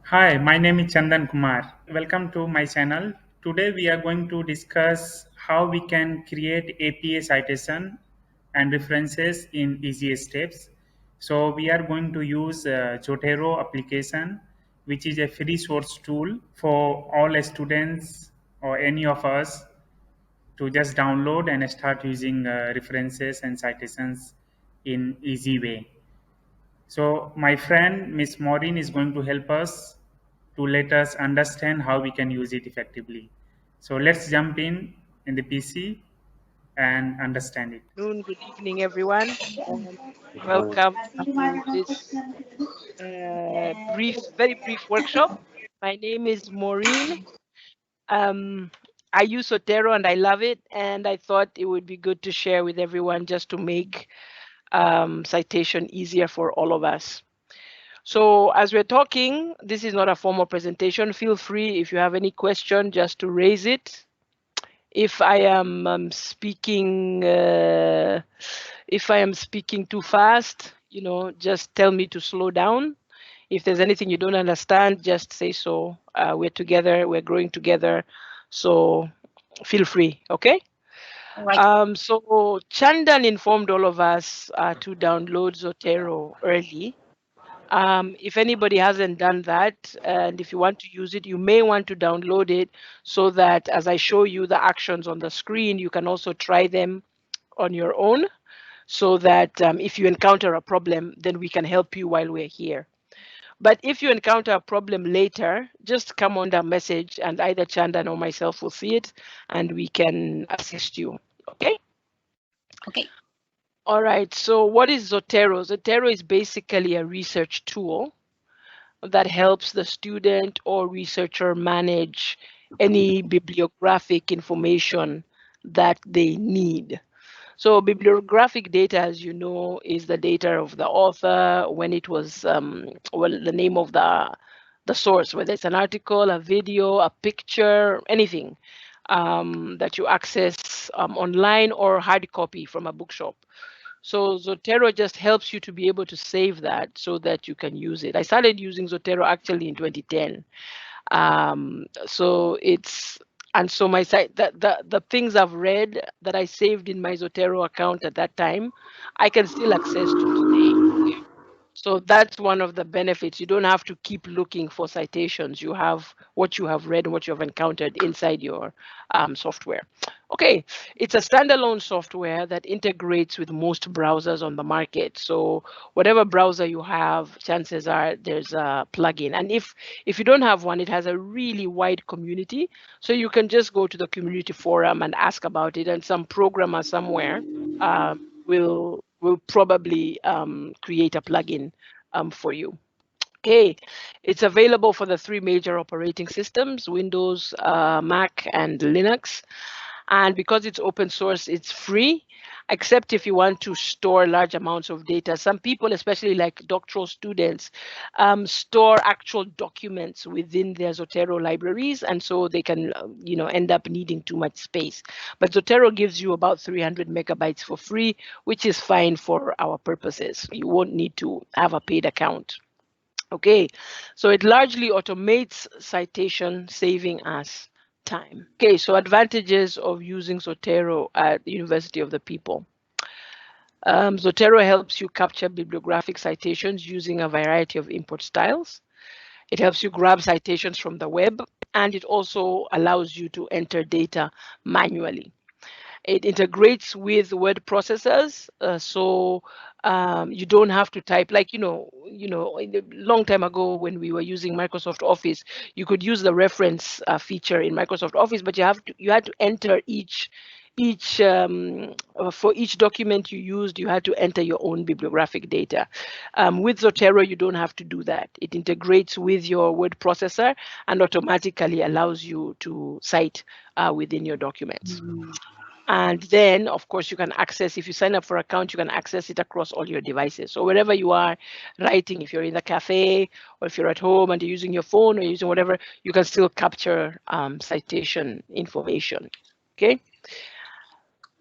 Hi, my name is Chandan Kumar. Welcome to my channel. Today we are going to discuss how we can create APA citation and references in easy steps. So we are going to use Zotero application, which is a free source tool for all students or any of us to just download and start using references and citations in easy way. So my friend Miss Maureen is going to help us to let us understand how we can use it effectively. So let's jump in the PC and understand it. Good evening, everyone, and welcome to this very brief workshop. My name is Maureen. Um, I use Zotero and I love it, and I thought it would be good to share with everyone just to make citation easier for all of us. So as we're talking, this is not a formal presentation. Feel free if you have any question just to raise it. If I am speaking too fast, just tell me to slow down. If there's anything you don't understand, just say so. We're together, we're growing together, so feel free. Okay. Right. So Chandan informed all of us to download Zotero early. If anybody hasn't done that, and if you want to use it, you may want to download it so that as I show you the actions on the screen, you can also try them on your own so that if you encounter a problem, then we can help you while we're here. But if you encounter a problem later, just come on the message and either Chandan or myself will see it and we can assist you. Okay? Okay. All right. So what is Zotero? Zotero is basically a research tool that helps the student or researcher manage any bibliographic information that they need. So bibliographic data, as you know, is the data of the author, when it was, the name of the source, whether it's an article, a video, a picture, anything that you access online or hard copy from a bookshop. So Zotero just helps you to be able to save that so that you can use it. I started using Zotero actually in 2010. So it's, and so my site, the things I've read that I saved in my Zotero account at that time, I can still access to today. So that's one of the benefits. You don't have to keep looking for citations. You have what you have read and what you have encountered inside your software. Okay, it's a standalone software that integrates with most browsers on the market. So whatever browser you have, chances are there's a plugin. And if you don't have one, it has a really wide community. So you can just go to the community forum and ask about it, and some programmer somewhere will probably create a plugin for you. Okay, it's available for the 3 major operating systems, Windows, Mac, and Linux. And because it's open source, it's free, except if you want to store large amounts of data. Some people, especially like doctoral students, store actual documents within their Zotero libraries, and so they can, end up needing too much space. But Zotero gives you about 300 megabytes for free, which is fine for our purposes. You won't need to have a paid account. Okay, so it largely automates citation, saving us time. Okay, so advantages of using Zotero at the University of the People. Zotero helps you capture bibliographic citations using a variety of import styles. It helps you grab citations from the web, and it also allows you to enter data manually. It integrates with word processors, so you don't have to type like a long time ago when we were using Microsoft Office. You could use the reference feature in Microsoft Office, but you had to enter each for each document you used, you had to enter your own bibliographic data. With Zotero, you don't have to do that. It integrates with your word processor and automatically allows you to cite within your documents. And then, of course, you can access, if you sign up for an account, you can access it across all your devices. So wherever you are writing, if you're in the cafe or if you're at home and you're using your phone or using whatever, you can still capture citation information. Okay.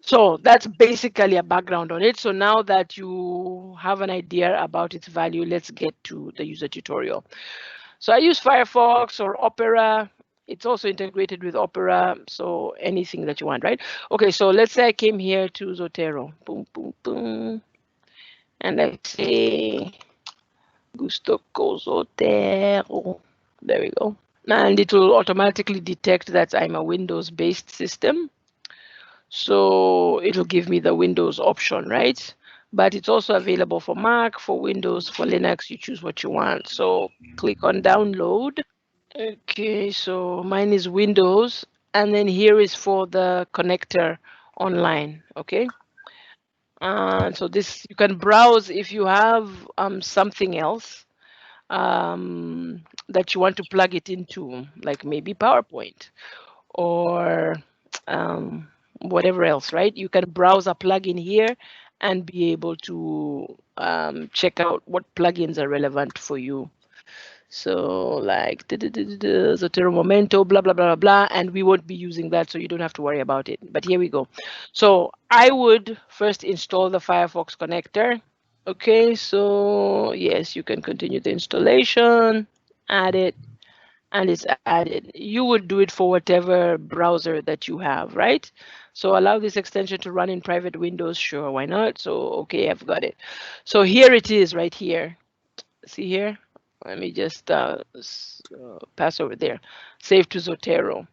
So that's basically a background on it. So now that you have an idea about its value, let's get to the user tutorial. So I use Firefox or Opera. It's also integrated with Opera, so anything that you want, right? Okay, so let's say I came here to Zotero. Boom, boom, boom. And I say Gusto Zotero. There we go. And it will automatically detect that I'm a Windows-based system. So it'll give me the Windows option, right? But it's also available for Mac, for Windows, for Linux. You choose what you want. So click on download. Okay, so mine is Windows. And then here is for the connector online, okay? So this, you can browse if you have something else that you want to plug it into, like maybe PowerPoint or whatever else, right? You can browse a plugin here and be able to check out what plugins are relevant for you. So like Zotero Momento, blah, blah, blah, blah, blah, and we won't be using that, so you don't have to worry about it. But here we go. So I would first install the Firefox connector. Okay, so yes, you can continue the installation, add it, and it's added. You would do it for whatever browser that you have, right? So allow this extension to run in private windows. Sure, why not? So, okay, I've got it. So here it is right here. See here? Let me just pass over there. Save to Zotero.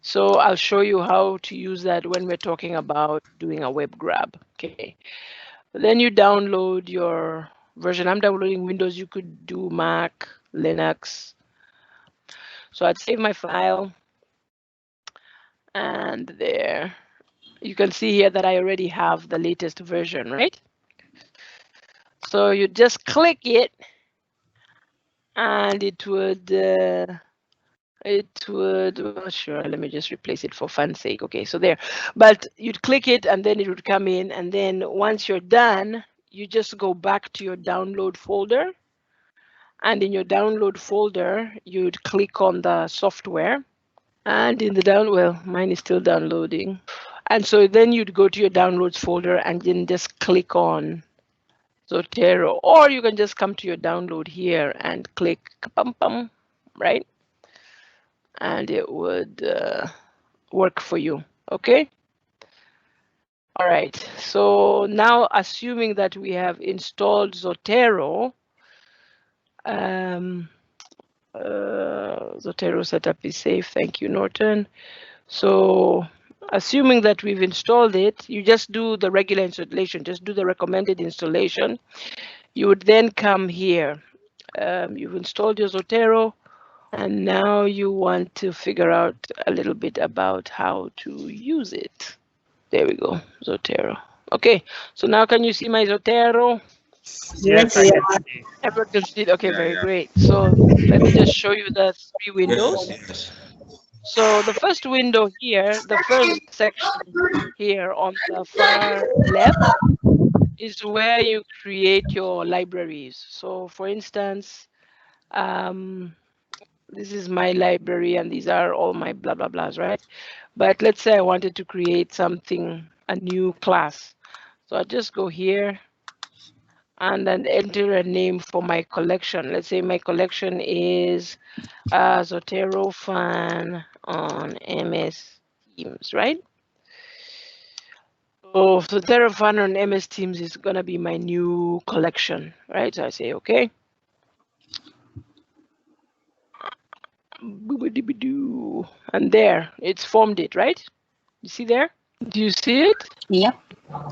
So I'll show you how to use that when we're talking about doing a web grab. Okay. Then you download your version. I'm downloading Windows. You could do Mac, Linux. So I'd save my file. And there. You can see here that I already have the latest version, right? So you just click it and it would, well, sure, let me just replace it for fun's sake. Okay, so there, but you'd click it and then it would come in. And then once you're done, you just go back to your download folder. And in your download folder, you'd click on the software. And in the well, mine is still downloading. And so then you'd go to your downloads folder and then just click on Zotero, or you can just come to your download here and click pum, right? And it would work for you, okay? All right, so now assuming that we have installed Zotero, Zotero setup is safe, thank you, Norton. So assuming that we've installed it, you just do the regular installation, just do the recommended installation. You would then come here. You've installed your Zotero, and now you want to figure out a little bit about how to use it. There we go, Zotero. Okay, so now can you see my Zotero? Yes, I can see. Everyone can see it. Okay, very great. So let me just show you the 3 windows. Yes. So the first window here, the first section here on the far left is where you create your libraries. So for instance, this is my library and these are all my blah, blah, blahs, right? But let's say I wanted to create something, a new class. So I just go here and then enter a name for my collection. Let's say my collection is Zotero Fun on MS Teams, right? So Zotero Fun on MS Teams is gonna be my new collection, right? So I say, okay. And there, it's formed it, right? You see there? Do you see it? Yeah.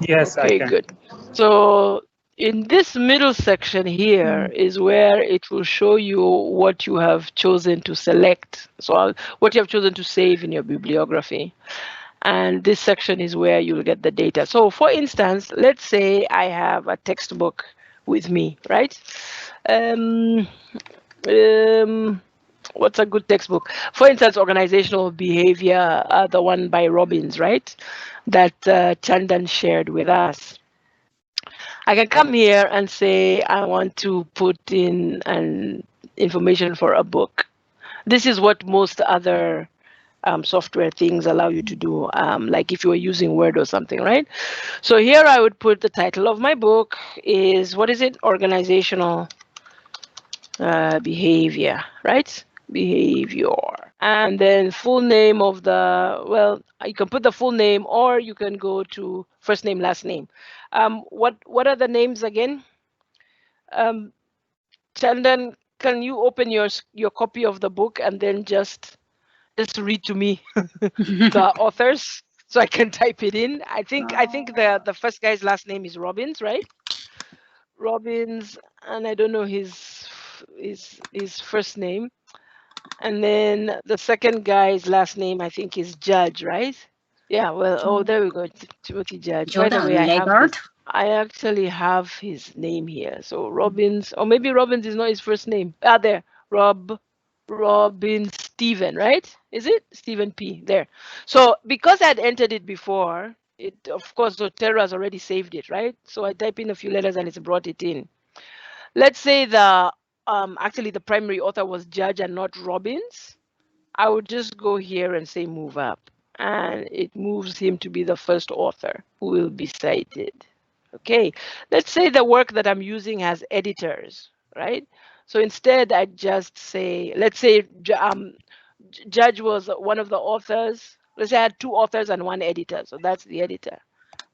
Yes, okay, I can. good. So in this middle section here is where it will show you what you have chosen to select. So what you have chosen to save in your bibliography. And this section is where you'll get the data. So for instance, let's say I have a textbook with me, right? What's a good textbook? For instance, organizational behavior, the one by Robbins, right? That Chandan shared with us. I can come here and say, I want to put in an information for a book. This is what most other software things allow you to do, like if you were using Word or something, right? So here I would put the title of my book is, what is it? Organizational behavior, right? Behavior. And then full name of the, well, you can put the full name, or you can go to first name, last name. What are the names again? Chandan, can you open your copy of the book and then just read to me the authors so I can type it in? I think the first guy's last name is Robbins, right? Robbins, and I don't know his first name. And then the second guy's last name, I think, is Judge, right? Yeah, well, oh, there we go, Timothy Judge. By the way, I actually have his name here. So Robbins, or maybe Robbins is not his first name. Ah, there, Robin Stephen, right? Is it Stephen P? There. So because I had entered it before, it, of course, Zotero has already saved it, right? So I type in a few letters and it's brought it in. Let's say the actually the primary author was Judge and not Robbins. I would just go here and say move up, and it moves him to be the first author who will be cited. Okay, let's say the work that I'm using has editors, right? So instead, I just say, let's say Judge was one of the authors. Let's say I had two authors and one editor, so that's the editor,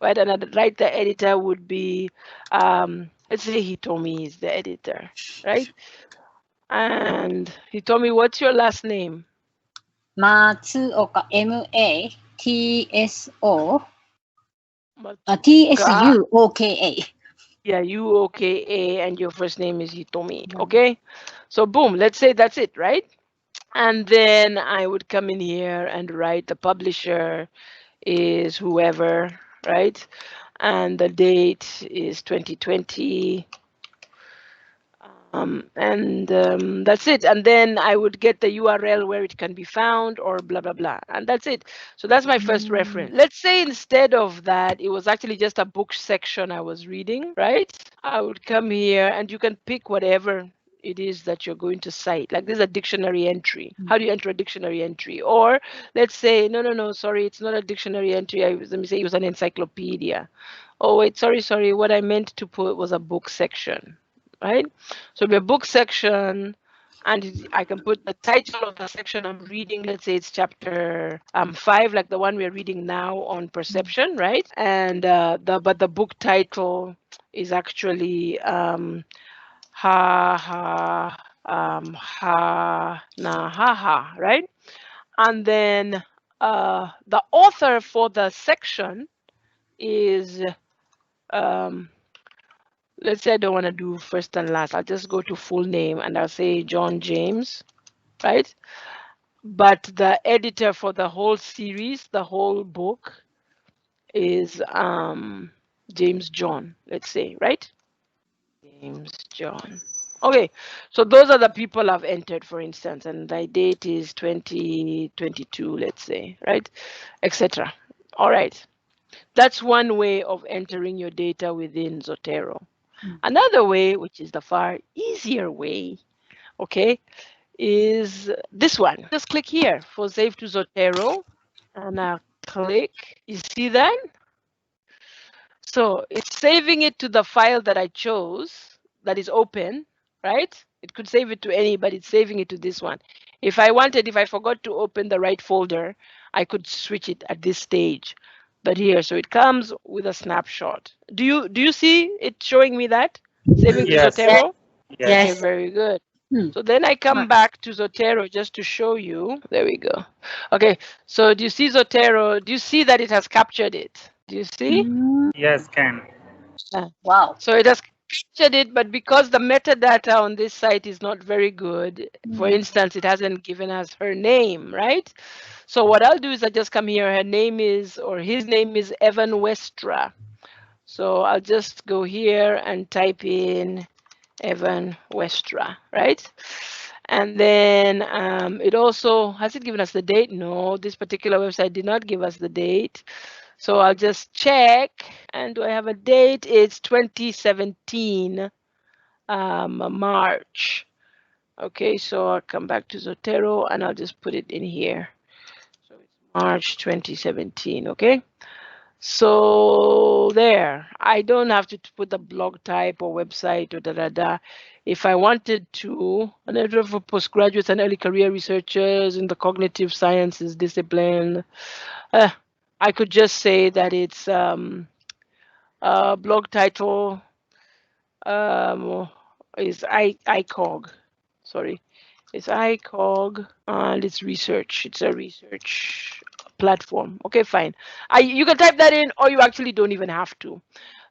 right? And I'd write the editor would be, let's say Hitomi is the editor, right? And Hitomi, what's your last name? Matsuoka, M-A-T-S-O. T-S-U-O-K-A. Yeah, U-O-K-A, and your first name is Hitomi. Okay, so boom, let's say that's it, right? And then I would come in here and write the publisher is whoever, right? And the date is 2020. That's it. And then I would get the URL where it can be found, or blah, blah, blah. And that's it. So that's my first reference. Let's say instead of that, it was actually just a book section I was reading, right? I would come here and you can pick whatever it is that you're going to cite. Like there's a dictionary entry. How do you enter a dictionary entry? Or let's say, no, sorry, it's not a dictionary entry. Let me say it was an encyclopedia. Oh, wait, sorry. What I meant to put was a book section. Right? So the book section, and I can put the title of the section I'm reading. Let's say it's chapter 5, like the one we're reading now on perception, right? And but the book title is actually ha na ha, right? And then the author for the section is let's say I don't want to do first and last. I'll just go to full name and I'll say John James, right? But the editor for the whole series, the whole book, is James John, let's say, right? James John. Okay, so those are the people I've entered, for instance, and the date is 2022, let's say, right? Etc. All right. That's one way of entering your data within Zotero. Another way, which is the far easier way, okay, is this one. Just click here for Save to Zotero, and I'll click. You see that? So it's saving it to the file that I chose that is open, right? It could save it to any, but it's saving it to this one. If I forgot to open the right folder, I could switch it at this stage. But here, so it comes with a snapshot. Do you see it showing me that? Saving to Zotero? Yes. Okay, very good. So then I come back to Zotero just to show you. There we go. Okay, so do you see Zotero? Do you see that it has captured it? Do you see? Yes, can. Wow. So it has captured it, but because the metadata on this site is not very good, for instance, it hasn't given us her name, right? So what I'll do is I just come here. Her name is, or his name is Evan Westra. So I'll just go here and type in Evan Westra, right? And then it also, has it given us the date? No, this particular website did not give us the date. So I'll just check. And do I have a date? It's 2017, March. Okay, so I'll come back to Zotero and I'll just put it in here. So it's March 2017, okay? So there, I don't have to put the blog type or website or da. If I wanted to, a network for postgraduates and early career researchers in the cognitive sciences discipline, I could just say that it's blog title is ICOG. Sorry, it's ICOG and it's research. It's a research platform. Okay, fine. You can type that in, or you actually don't even have to.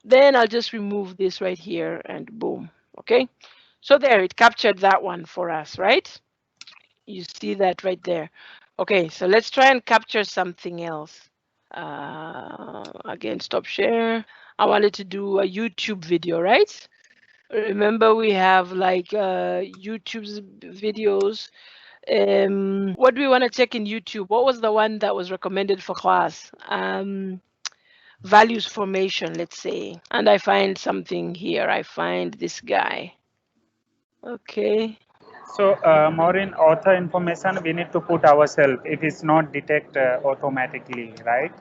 Then I'll just remove this right here and boom. Okay, so there, it captured that one for us, right? You see that right there. Okay, so let's try and capture something else. Again, stop share. I wanted to do a YouTube video, right? Remember, we have like YouTube's videos. What do we want to check in YouTube? What was the one that was recommended for class? Values formation, let's say. And I find something here. I find this guy. Okay. So, Maureen, author information we need to put ourselves. It is not detect automatically, right?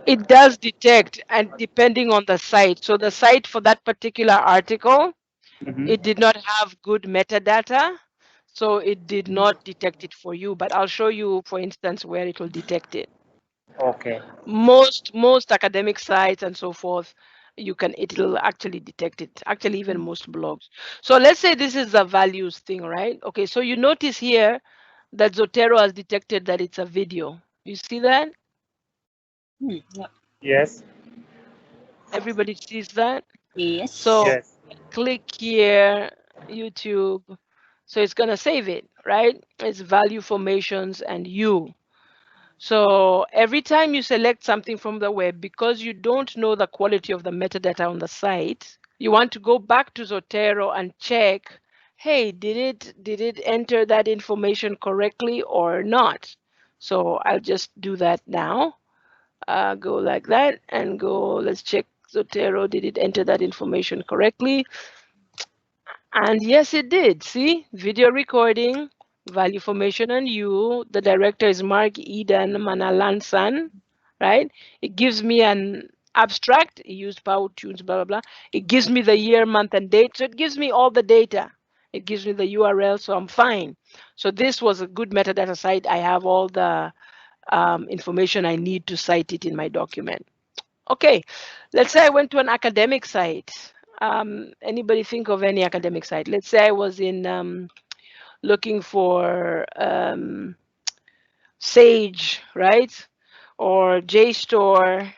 It does detect, and depending on the site. So the site for that particular article, it did not have good metadata, so it did not detect it for you. But I'll show you, for instance, where it will detect it. Okay. Most academic sites and so forth, it'll actually detect it. Actually, even most blogs. So let's say this is the values thing, right? Okay, so you notice here that Zotero has detected that it's a video. You see that? Yeah. Yes. Everybody sees that? Yes. So Yes. click here, YouTube. So it's gonna save it, right? It's value formations and you. So every time you select something from the web, because you don't know the quality of the metadata on the site, you want to go back to Zotero and check, hey, did it enter that information correctly or not? So I'll just do that now. Go like that and go, let's check Zotero, did it enter that information correctly? And yes, it did. See, video recording, value formation and you. The director is Mark Eden Manalansan, right? It gives me an abstract. It used Power Tunes, blah, blah, blah. It gives me the year, month, and date. So it gives me all the data. It gives me the URL, so I'm fine. So this was a good metadata site. I have all the information I need to cite it in my document. Okay, let's say I went to an academic site. Anybody think of any academic site? Let's say I was in looking for Sage, right? Or Jstor,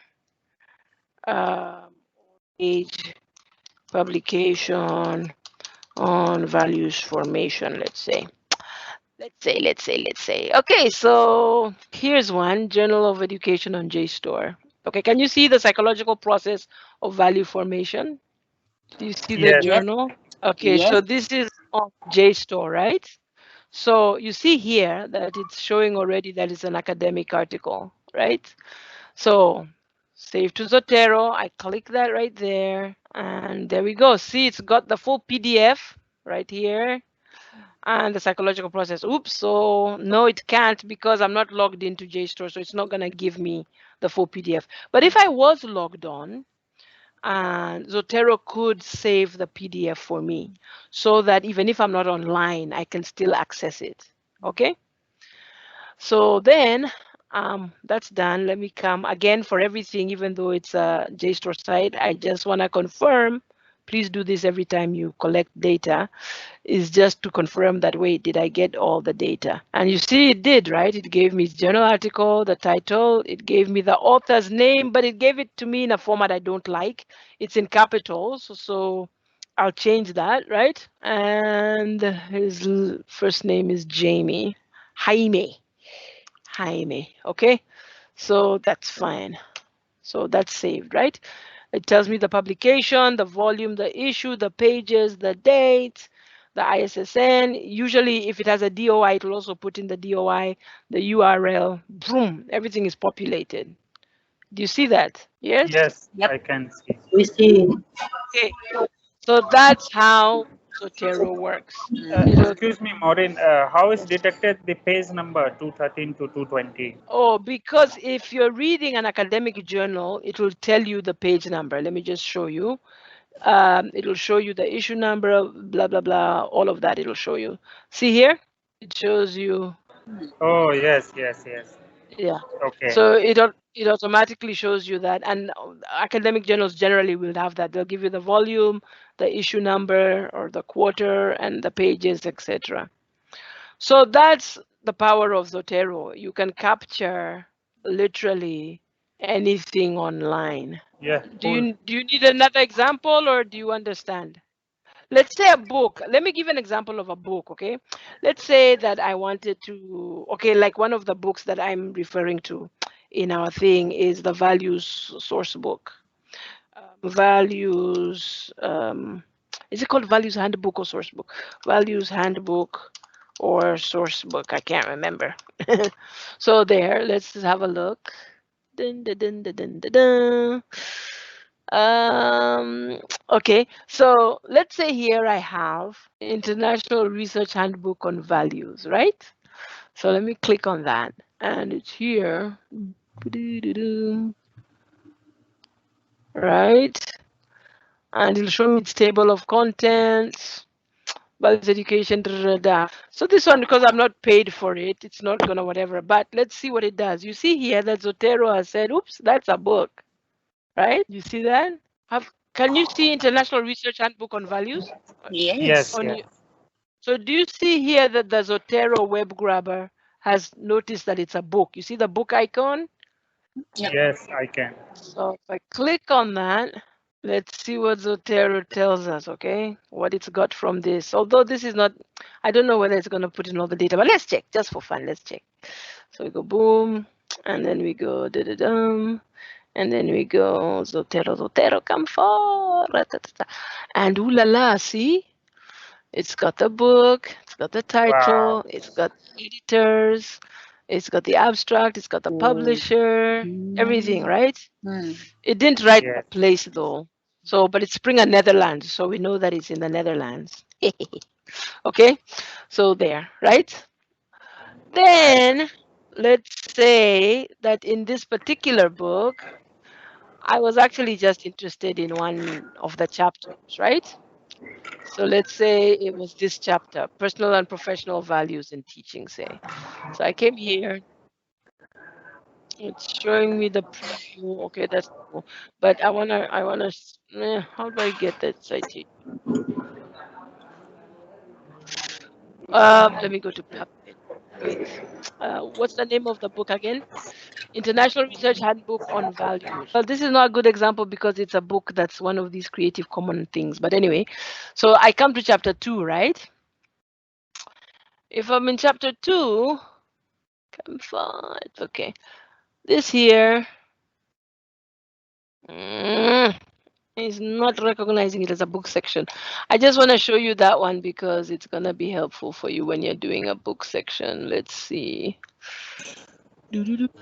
Sage publication on values formation, let's say. Let's say. Okay, so here's one, Journal of Education on Jstor. Okay, can you see the psychological process of value formation? Do you see the Yes. Yes. journal? Okay, Yes. so this is on Jstor, right? So you see here that it's showing already that it's an academic article, right? So save to Zotero, I click that right there, and there we go. See, it's got the full PDF right here and the psychological process. Oops, so no, it can't because I'm not logged into Jstor, so it's not gonna give me the full PDF. But if I was logged on, and Zotero could save the PDF for me so that even if I'm not online, I can still access it. Okay. So then that's done. Let me come again for everything, even though it's a JSTOR site. I just want to confirm. Please do this every time you collect data, is just to confirm that, wait, did I get all the data? And you see it did, right? It gave me journal article, the title, it gave me the author's name, but it gave it to me in a format I don't like. It's in capitals, so I'll change that, right? And his first name is Jamie. Jaime, okay? So that's fine. So that's saved, right? It tells me the publication, the volume, the issue, the pages, the date, the ISSN. Usually, if it has a DOI, it will also put in the DOI, the URL. Boom, everything is populated. Do you see that? Yes? Yes, Yep. I can see. We see. Okay. So that's how Zotero works. It'll, Excuse me, Maureen. How is detected the page number 213 to 220? oh, because if you're reading an academic journal, it will tell you the page number. Let me just show you. It'll show you the issue number, blah, blah, blah, all of that it'll show you. See here? It shows you, Oh, yes, yes, yes. yeah. Okay. So it automatically shows you that. And academic journals generally will have that. They'll give you the volume, the issue number, or the quarter, and the pages, etc. So that's the power of Zotero. You can capture literally anything online. Yeah, Do cool. you need another example, or do you understand? Let's say a book. Let me give an example of a book, okay? Let's say that I wanted to, okay, like one of the books that I'm referring to in our thing is the values source book. Values, is it called values handbook or source book? Values handbook or source book, I can't remember. So there, let's have a look. Dun, dun, dun, dun, dun, dun, dun. Okay, so let's say here I have International Research Handbook on Values, right? So let me click on that, and it's here, right? And it'll show me its table of contents, values education, da, da, da. So this one, because I'm not paid for it, it's not gonna whatever, but let's see what it does. You see here that Zotero has said, oops, that's a book, right? You see that? Can you see International Research Handbook on Values? Yes, Yes. On yes. you. So do you see here that the Zotero web grabber has noticed that it's a book? You see the book icon? Yep. Yes, I can. So if I click on that, let's see what Zotero tells us, okay? What it's got from this. Although this is not, I don't know whether it's going to put in all the data, but let's check just for fun. Let's check. So we go boom, and then we go da-da-dum, and then we go Zotero, come for, and ooh la la, see? It's got the book, it's got the title, Wow. it's got editors, it's got the abstract, it's got the publisher, everything, right? Mm. It didn't write the Yes. place though. So, but it's Springer Netherlands, so we know that it's in the Netherlands. Okay, so there, right? Then let's say that in this particular book, I was actually just interested in one of the chapters, right? So let's say it was this chapter, personal and professional values in teaching, say. So I came here, it's showing me the preview. Okay, that's cool. But how do I get that citation? Let me go to PubMed. Wait, what's the name of the book again? International Research Handbook on Values. Well, this is not a good example because it's a book that's one of these Creative Common things. But anyway, so I come to chapter 2, right? If I'm in chapter 2, come fine, okay. This here is not recognizing it as a book section. I just want to show you that one because it's going to be helpful for you when you're doing a book section. Let's see.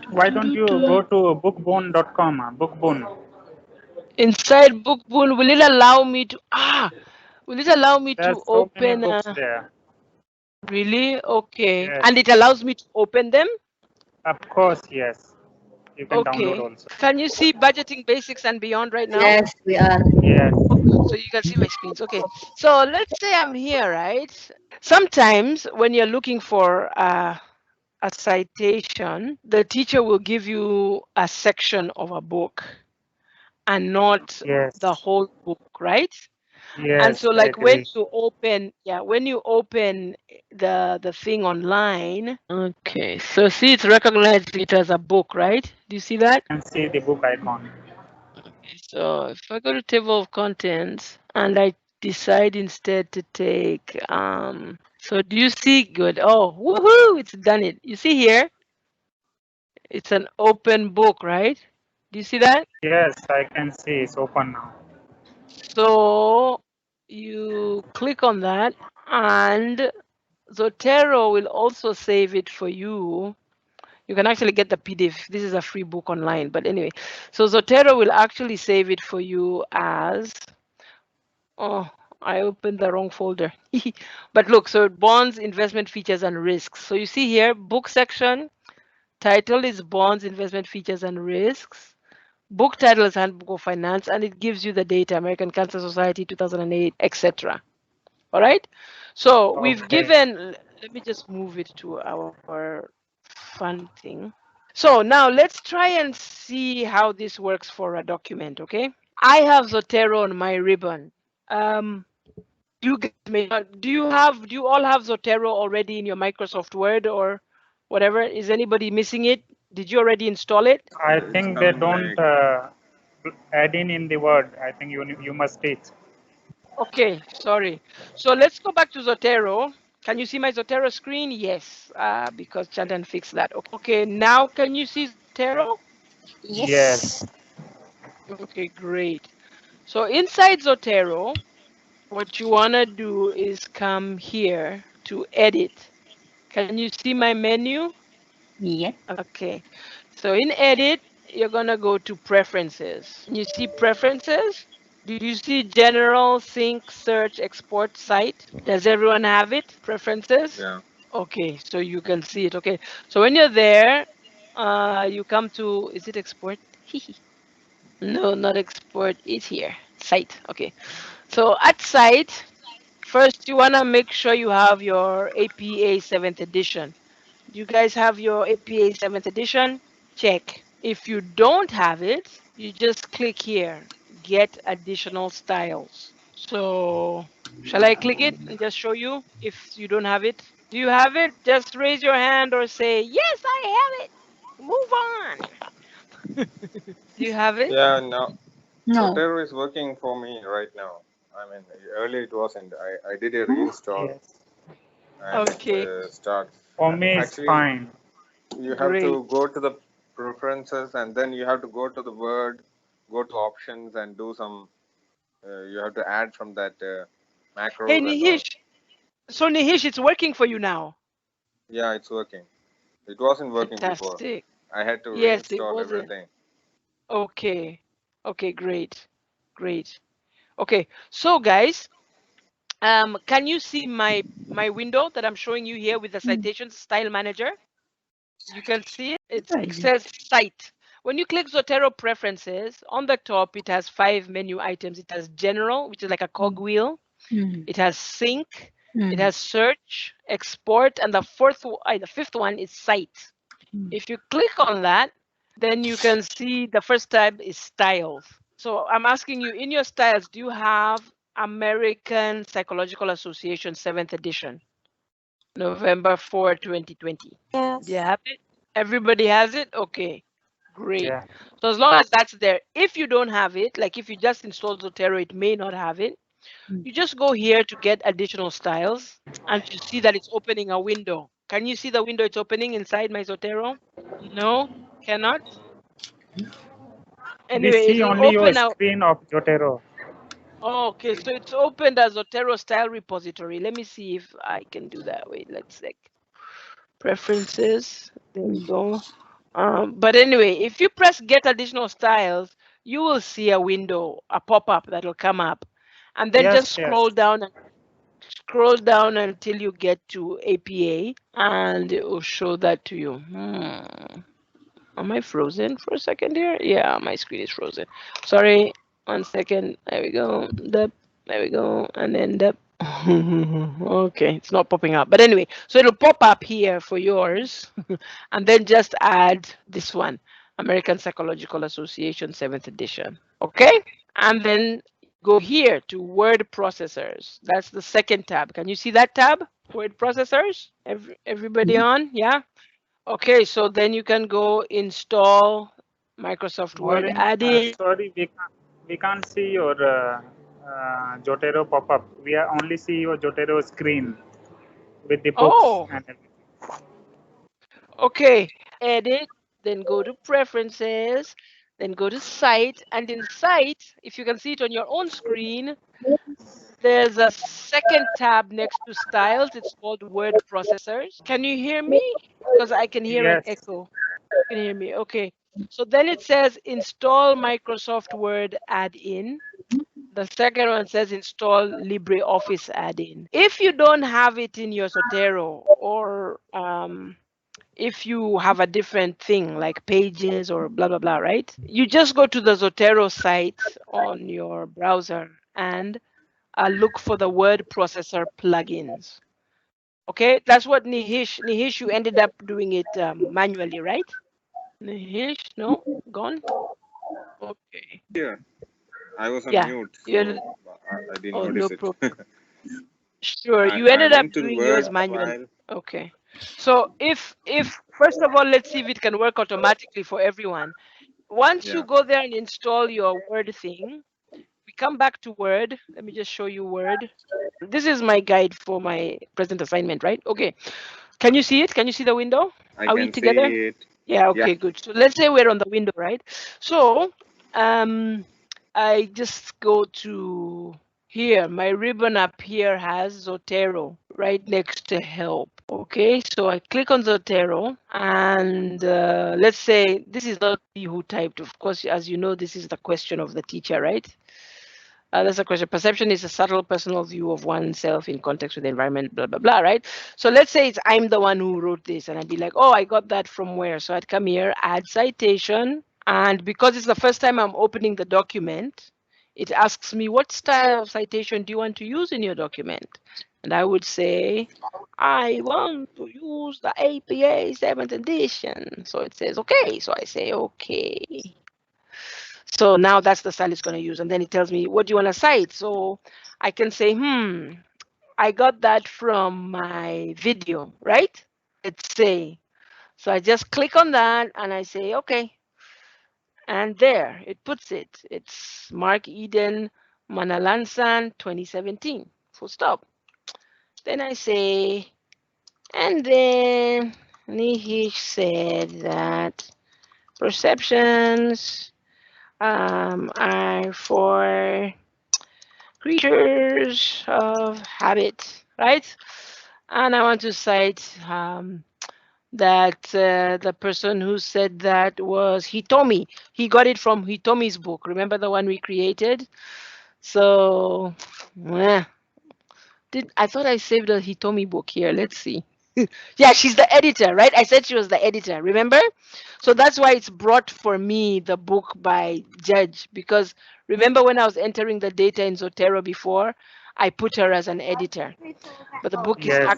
Why don't you go to bookbone.com? Bookbone. Inside Bookboon, will it allow me to will it allow me There's to so many open books there. really? Okay. Yes. And it allows me to open them? Of course, yes. You can download Okay. also. Can you see budgeting basics and beyond right now? Yes, we are. Yes. Oh, good. So you can see my screens. Okay. So let's say I'm here, right? Sometimes when you're looking for a citation, the teacher will give you a section of a book and not Yes. the whole book, right? And Yes, so I like when agree. you open, when you open the thing online, okay, so see it's recognizing it as a book, right? Do you see that? You can see the book icon. Okay, so if I go to table of contents and I decide instead to take so do you see good? Oh, woohoo, it's done it. You see here? It's an open book, right? Do you see that? Yes, I can see it's open now. So you click on that and Zotero will also save it for you. You can actually get the PDF. This is a free book online, but anyway. So Zotero will actually save it for you as, oh, I opened the wrong folder. But look, so bonds, investment features, and risks. So you see here, book section, title is bonds, investment features, and risks. Book title is Handbook of Finance, and it gives you the data, American Cancer Society, 2008, etc. All right. So we've Okay. given, let me just move it to our fun thing. So now let's try and see how this works for a document, okay? I have Zotero on my ribbon. You guys may not, do you all have Zotero already in your Microsoft Word or whatever? Is anybody missing it? Did you already install it? I It's think they coming don't like add in the word. I think you must teach. Okay, sorry. So let's go back to Zotero. Can you see my Zotero screen? Yes, because Chandan fixed that. Okay, now can you see Zotero? Yes. Yes. Okay, great. So inside Zotero, what you want to do is come here to edit. Can you see my menu? Yep. Okay. So in edit, you're going to go to preferences. You see preferences? Do you see general, sync, search, export, site? Does everyone have it? Preferences? yeah. Okay, so you can see it. Okay. So when you're there, you come to, is it export? No, not export. It's here. Site. Okay. So at site, first you want to make sure you have your APA 7th edition. Do you guys have your APA 7th edition? Check. If you don't have it, you just click here, get additional styles. So shall I click it and just show you if you don't have it? Do you have it? Just raise your hand or say, yes, I have it. Move on. Do you have it? Yeah, now No. Zotero is working for me right now. I mean, earlier it wasn't. I did a reinstall Yes. and it Okay, starts. For me, it's Actually, fine. you have great. to go to the preferences and then you have to go to the word, go to options and do some. You have to add from that Hey, macros and all. Nihish. So, Nihish, it's working for you now. Yeah, it's working. It wasn't working before. Fantastic. I had to Yes, it reinstall wasn't. everything. Okay. Okay, great. Great. Okay. So, guys, can you see my window that I'm showing you here with the citation style manager? You can see it. It says site. When you click Zotero preferences, on the top, it has 5 menu items. It has general, which is like a cogwheel. It has sync. It has search, export, and the fifth one is site. If you click on that, then you can see the first tab is styles. So I'm asking you, in your styles, do you have American Psychological Association 7th edition, November 4, 2020? Do you Yes. have it? Everybody has it? Okay, great. Yeah. So as long as that's there, if you don't have it, like if you just installed Zotero, it may not have it. You just go here to get additional styles and you see that it's opening a window. Can you see the window it's opening inside my Zotero? No, cannot. We Anyway, see it'll only your open out. screen of Jotero. Oh, okay, so it's opened as Zotero style repository. Let me see if I can do that. Wait, let's check. Preferences. There we go. But anyway, if you press get additional styles, you will see a window, a pop-up that'll come up. And then just Yes, yes. scroll down until you get to APA and it will show that to you. Am I frozen for a second here? Yeah, my screen is frozen. Sorry, 1 second. There we go. There we go. And then okay, it's not popping up. But anyway, so it'll pop up here for yours. And then just add this one, American Psychological Association 7th edition. Okay? And then go here to word processors. That's the second tab. Can you see that tab? Word processors? Everybody on? Yeah? Okay, so then you can go install Microsoft Word, Morin, add in. sorry, we can't see your Jotero pop-up. We are only see your Jotero screen with the books Oh, and everything. okay. Edit, then go to preferences, then go to site. And in site, if you can see it on your own screen, there's a second tab next to styles. It's called word processors. Can you hear me? Because I can hear an Yes. echo. You can hear me. Okay. So then it says install Microsoft Word add-in. The second one says install LibreOffice add-in. If you don't have it in your Zotero, or if you have a different thing like Pages or blah, blah, blah, right? You just go to the Zotero site on your browser and look for the word processor plugins. Okay, that's what Nihish, you ended up doing it manually, right? Nihish, no, gone? Okay. Yeah, I was on Yeah, mute, you so I didn't oh, notice no it. problem. Sure, you I ended up went to the doing Word yours manually. file. Okay. So if first of all, let's see if it can work automatically for everyone. Once you Yeah, go there and install your Word thing, we come back to Word. Let me just show you Word. This is my guide for my present assignment, right? Okay. Can you see it? Can you see the window? I Are we can together? see it. Yeah, Yeah, okay, good. So let's say we're on the window, right? So I just go to here. My ribbon up here has Zotero right next to help. Okay, so I click on Zotero and let's say this is not me who typed. Of course, as you know, this is the question of the teacher, right? That's a question. Perception is a subtle personal view of oneself in context with the environment, blah, blah, blah, right? So let's say I'm the one who wrote this and I'd be like, oh, I got that from where? So I'd come here, add citation. And because it's the first time I'm opening the document, it asks me, what style of citation do you want to use in your document? And I would say, I want to use the APA 7th edition. So it says, okay. So I say, okay. So now that's the style it's going to use. And then it tells me, what do you want to cite? So I can say, I got that from my video, right? Let's say. So I just click on that and I say, okay. And there it puts it. It's Mark Eden Manalansan 2017. Full stop. Then I say, and then Nihish said that perceptions are for creatures of habit, right? And I want to cite that the person who said that was Hitomi. He got it from Hitomi's book. Remember the one we created? So, I thought I saved a Hitomi book here. Let's see. Yeah, she's the editor, right? I said she was the editor, remember? So that's why it's brought for me the book by Judge, because remember when I was entering the data in Zotero before, I put her as an editor. But the book is Yes.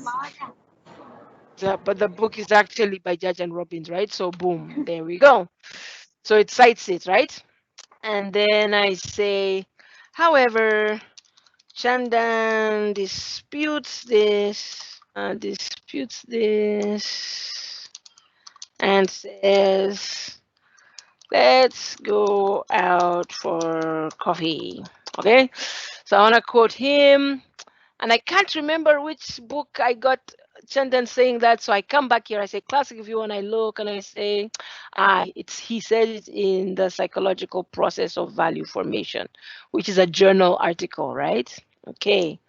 actually by Judge and Robbins, right? So boom, there we go. So it cites it, right? And then I say, however, Chandan disputes this, and says, let's go out for coffee. Okay, so I want to quote him, and I can't remember which book I got Chandan saying that, so I come back here, I say classic view, and I look and I say, he said it in the psychological process of value formation, which is a journal article, right? Okay,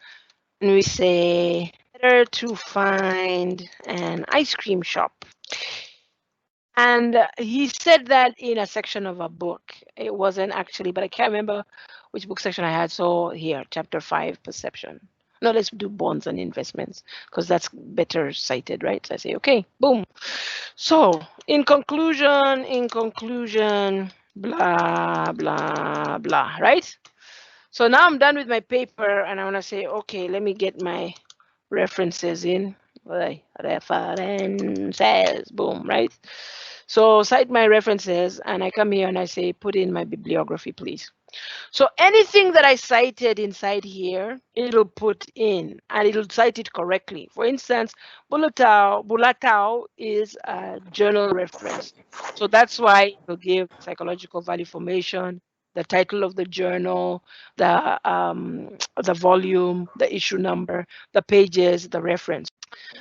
and we say better to find an ice cream shop. And he said that in a section of a book. It wasn't actually, but I can't remember which book section I had. So here, chapter 5, perception. No, let's do bonds and investments because that's better cited, right? So I say, okay, boom. So in conclusion, blah, blah, blah, right? So now I'm done with my paper and I want to say, okay, let me get my references in. References, boom, right? So cite my references and I come here and I say, put in my bibliography, please. So anything that I cited inside here, it'll put in and it'll cite it correctly. For instance, Bulatao is a journal reference. So that's why it'll give psychological value formation, the title of the journal, the volume, the issue number, the pages, the reference.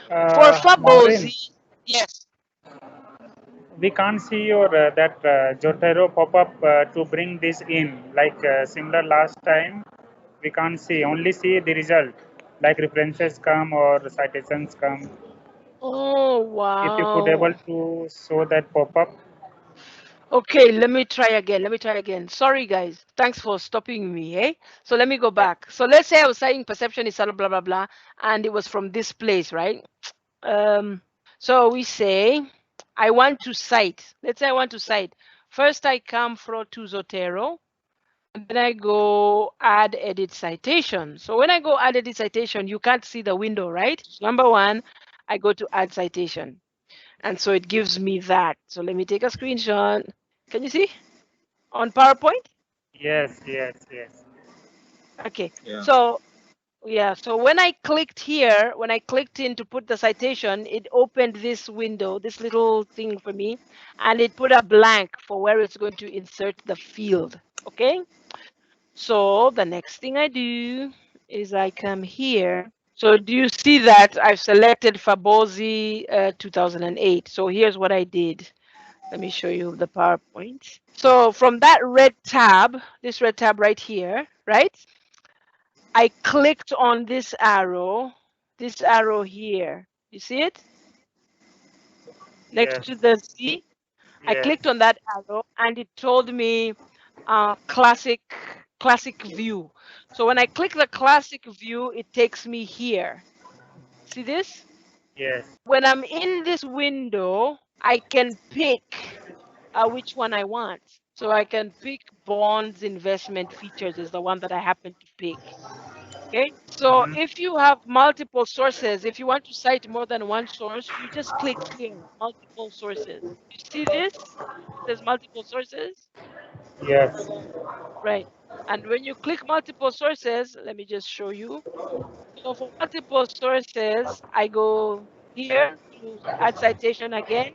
For Maureen, Fabosi, yes. we can't see your that Jotero pop-up to bring this in. Like similar last time, we can't see. Only see the result. Like references come or citations come. Oh, If you could able wow. to show that pop-up. Okay, let me try again. Sorry, guys. Thanks for stopping me, eh? So let me go Yeah. back. So let's say I was saying perception is blah, blah, blah, and it was from this place, right? So we say, I want to cite. Let's say I want to cite. First, I come to Zotero, and then I go add edit citation. So when I go add edit citation, you can't see the window, right? So number one, I go to add citation. And so it gives me that. So let me take a screenshot. Can you see on PowerPoint? Yes, yes, yes. Okay. Yeah. So yeah, so when I clicked here, when I clicked in to put the citation, it opened this window, this little thing for me, and it put a blank for where it's going to insert the field. Okay. So the next thing I do is I come here. So do you see that I've selected Fabosi 2008? So here's what I did. Let me show you the PowerPoint. So from that red tab, this red tab right here, right? I clicked on this arrow here. You see it? Next Yes, to the Z. I yes, clicked on that arrow and it told me classic view. So when I click the classic view, it takes me here. See this? yes. When I'm in this window, I can pick which one I want. So I can pick bonds investment features is the one that I happen to pick. Okay. So Mm-hmm. if you have multiple sources, if you want to cite more than one source, you just click here, multiple sources. You see this? There's multiple sources, Yes, right? And when you click multiple sources, let me just show you. So for multiple sources, I go here to add citation again.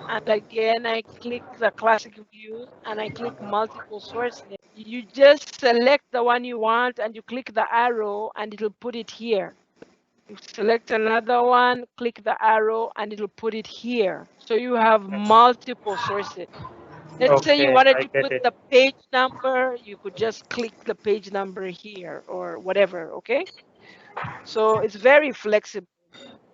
And again, I click the classic view and I click multiple sources. You just select the one you want and you click the arrow and it'll put it here. You select another one, click the arrow and it'll put it here. So you have multiple sources. Let's say you okay, wanted I to get put it. the page number, you could just click the page number here or whatever, okay? So it's very flexible.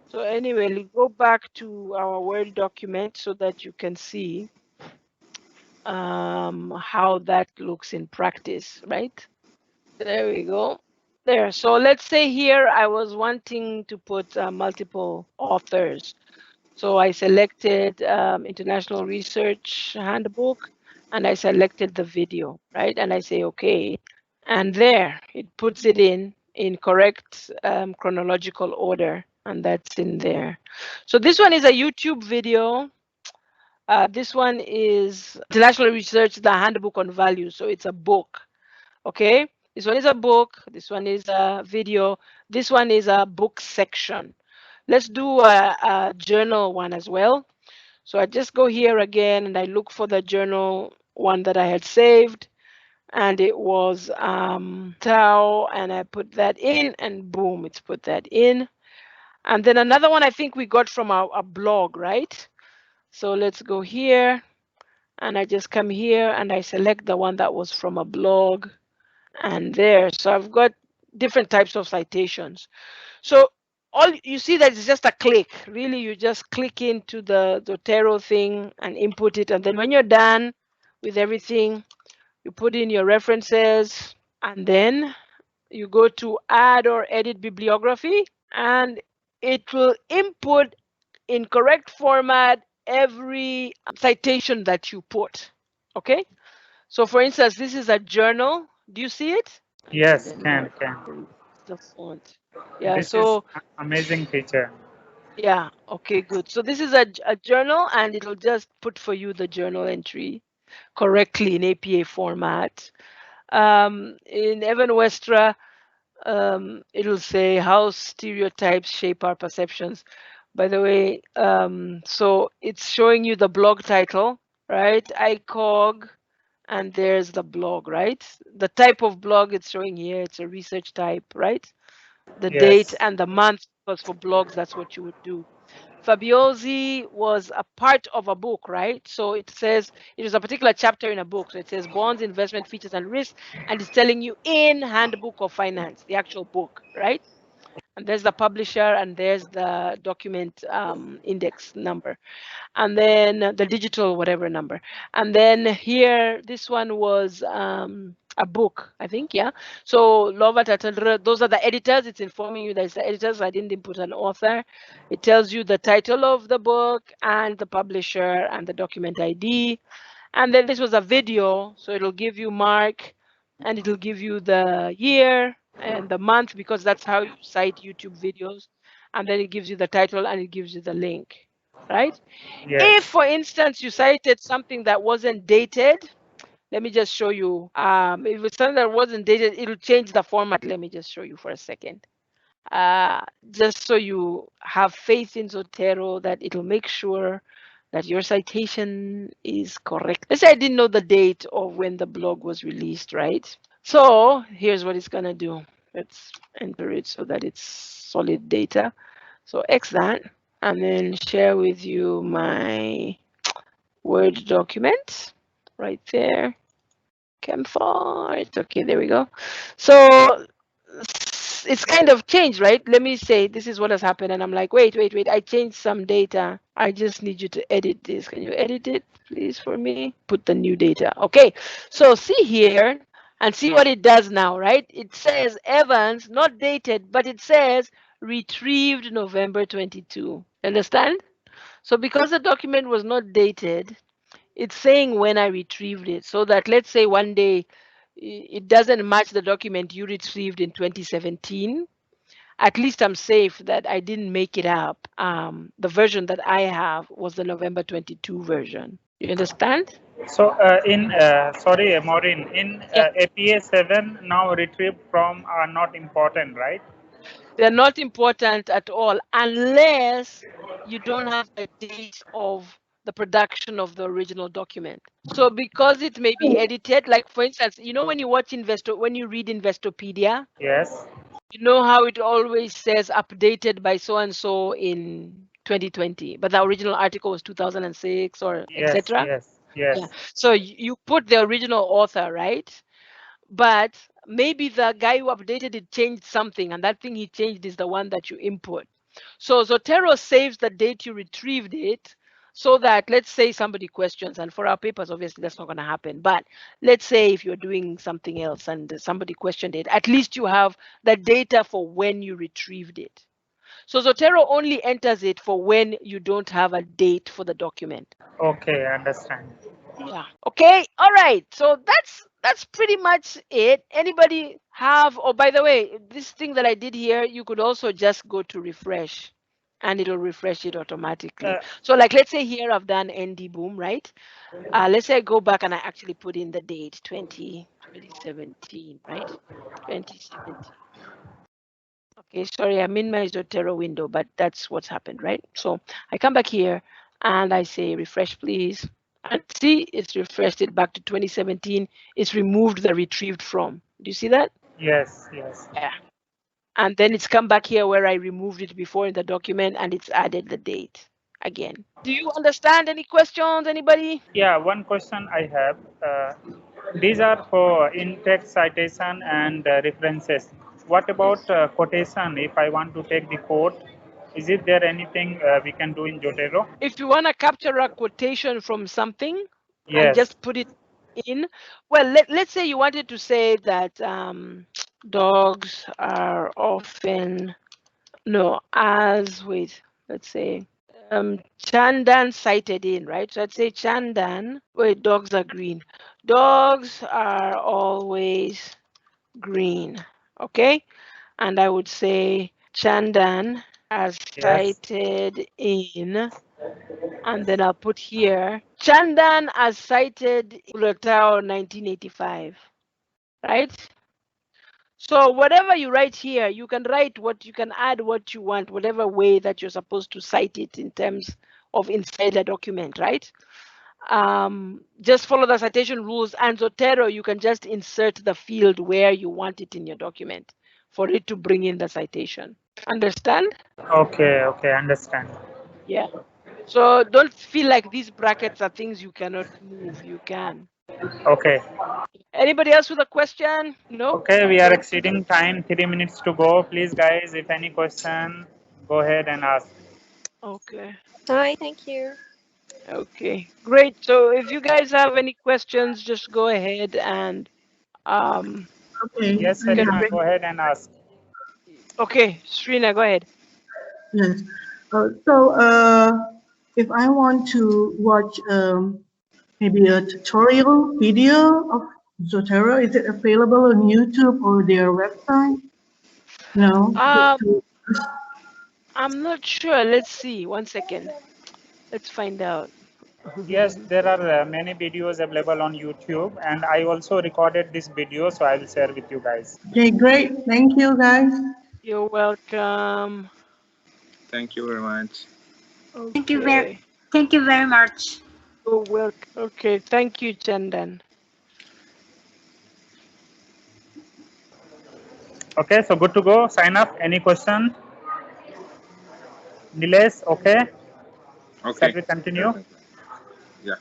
So anyway, we go back to our Word document so that you can see how that looks in practice, right? There we go. There. So let's say here I was wanting to put multiple authors. So I selected International Research Handbook and I selected the video, right? And I say, okay. And there, it puts it in correct chronological order. And that's in there. So this one is a YouTube video. This one is International Research, the Handbook on Value. So it's a book. Okay. This one is a book. This one is a video. This one is a book section. Let's do a journal one as well. So I just go here again and I look for the journal one that I had saved. And it was Tao, and I put that in and boom, it's put that in. And then another one I think we got from our blog, right? So let's go here and I just come here and I select the one that was from a blog and there. So I've got different types of citations. So all you see that is just a click. Really, you just click into the Zotero thing and input it. And then when you're done with everything, you put in your references and then you go to add or edit bibliography and it will input in correct format every citation that you put. Okay. So for instance, this is a journal. Do you see it? Yes, Then can, what? can. The font. Yeah. This is So amazing feature. yeah. Okay. Good. So this is a journal, and it'll just put for you the journal entry correctly in APA format. In Evan Westra, it'll say how stereotypes shape our perceptions. By the way, so it's showing you the blog title, right? ICOG, and there's the blog, right? The type of blog it's showing here, it's a research type, right? The date Yes, and the month, because for blogs, that's what you would do. Fabiosi was a part of a book, right? So it says it is a particular chapter in a book. So it says bonds, investment features, and risks, and it's telling you in Handbook of Finance, the actual book, right? and there's the publisher, and there's the document index number, and then the digital whatever number. And then here, this one was a book, I think, yeah. So Lova, those are the editors. It's informing you that it's the editors. I didn't input an author. It tells you the title of the book and the publisher and the document ID. And then this was a video, so it'll give you mark, and it'll give you the year and the month, because that's how you cite YouTube videos. And then it gives you the title and it gives you the link, right? Yes. If, for instance, you cited something that wasn't dated, let me just show you. If it's something that wasn't dated, it'll change the format. Let me just show you for a second. Just so you have faith in Zotero that it'll make sure that your citation is correct. Let's say I didn't know the date of when the blog was released, right? So here's what it's gonna do. Let's enter it so that it's solid data. So X that, and then share with you my Word document right there. Campfire. Okay, there we go. So it's kind of changed, right? Let me say this is what has happened, and I'm like, wait, I changed some data. I just need you to edit this. Can you edit it, please, for me? Put the new data. Okay, so see here and see what it does now, right? It says Evans, not dated, but it says retrieved November 22. Understand? So because the document was not dated, it's saying when I retrieved it, so that let's say one day it doesn't match the document you retrieved in 2017, at least I'm safe that I didn't make it up. The version that I have was the November 22 version. You understand? So sorry, Maureen, in Yeah. APA 7 now retrieved from are not important, right? They're not important at all unless you don't have the date of the production of the original document. So because it may be edited, like for instance, you know when you watch when you read Investopedia, Yes. you know how it always says updated by so and so in 2020, but the original article was 2006 or Yes. etc. Yes. Yeah. Yes. So you put the original author, right? But maybe the guy who updated it changed something, and that thing he changed is the one that you input. So Zotero saves the date you retrieved it, so that let's say somebody questions, and for our papers, obviously that's not going to happen. But let's say if you're doing something else and somebody questioned it, at least you have the data for when you retrieved it. So Zotero only enters it for when you don't have a date for the document. Okay, I understand. Yeah. Okay. All right. So that's pretty much it. Anybody have, oh, by the way, this thing that I did here, you could also just go to refresh and it'll refresh it automatically. So like, let's say here I've done ND boom, right? Let's say I go back and I actually put in the date 2017, right? 2017. Okay, sorry, I'm in my Zotero window, but that's what's happened, right? So I come back here and I say refresh, please. And see, it's refreshed it back to 2017. It's removed the retrieved from. Do you see that? Yes. Yes. Yeah. And then it's come back here where I removed it before in the document, and it's added the date again. Do you understand? Any questions, anybody? Yeah. One question I have. These are for in-text citation and references. What about quotation? If I want to take the quote, is it there anything we can do in Zotero? If you want to capture a quotation from something and Yes. just put it in, well, let's say you wanted to say that dogs are often, no, as, wait, let's say, Chandan cited in, right? So I'd say Chandan, wait, dogs are green. Dogs are always green, okay? And I would say Chandan as Yes. cited in, and then I'll put here, Chandan as cited in Zotero 1985, right? So whatever you write here, you can write what you can add what you want, whatever way that you're supposed to cite it in terms of inside the document, right? Just follow the citation rules, and Zotero, you can just insert the field where you want it in your document for it to bring in the citation. Understand? Okay. Okay. Understand. Yeah. So don't feel like these brackets are things you cannot move. You can. Okay. Anybody else with a question? No? Okay, we are exceeding time. 3 minutes to go. Please, guys, if any question, go ahead and ask. Okay. Hi, thank you. Okay. Great. So if you guys have any questions, just go ahead and Okay. Yes, you can Sarima, bring. go ahead and ask. Okay, Srina, go ahead. Yes. If I want to watch maybe a tutorial video of Zotero, is it available on YouTube or their website? No. I'm not sure. Let's see. 1 second. Let's find out. Yes, there are many videos available on YouTube, and I also recorded this video, so I will share with you guys. Okay, great. Thank you, guys. You're welcome. Thank you very much. Okay. Thank you very much. You're welcome. Okay. Thank you, Chandan. Okay, so good to go. Sign up. Any question? Nilesh, okay? Shall Okay. we continue? Definitely. Yeah.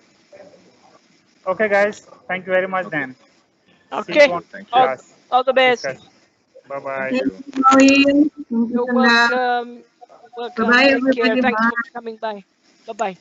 Okay, guys. Thank you very much Okay. then. See Okay. you on Thank you. All the best. discussion. Bye-bye. Thank Thank you. you, Maureen. Thank you, You're Sandra. welcome. You're welcome. Bye-bye, Take care. everybody. Thanks Bye. for coming by. Bye-bye.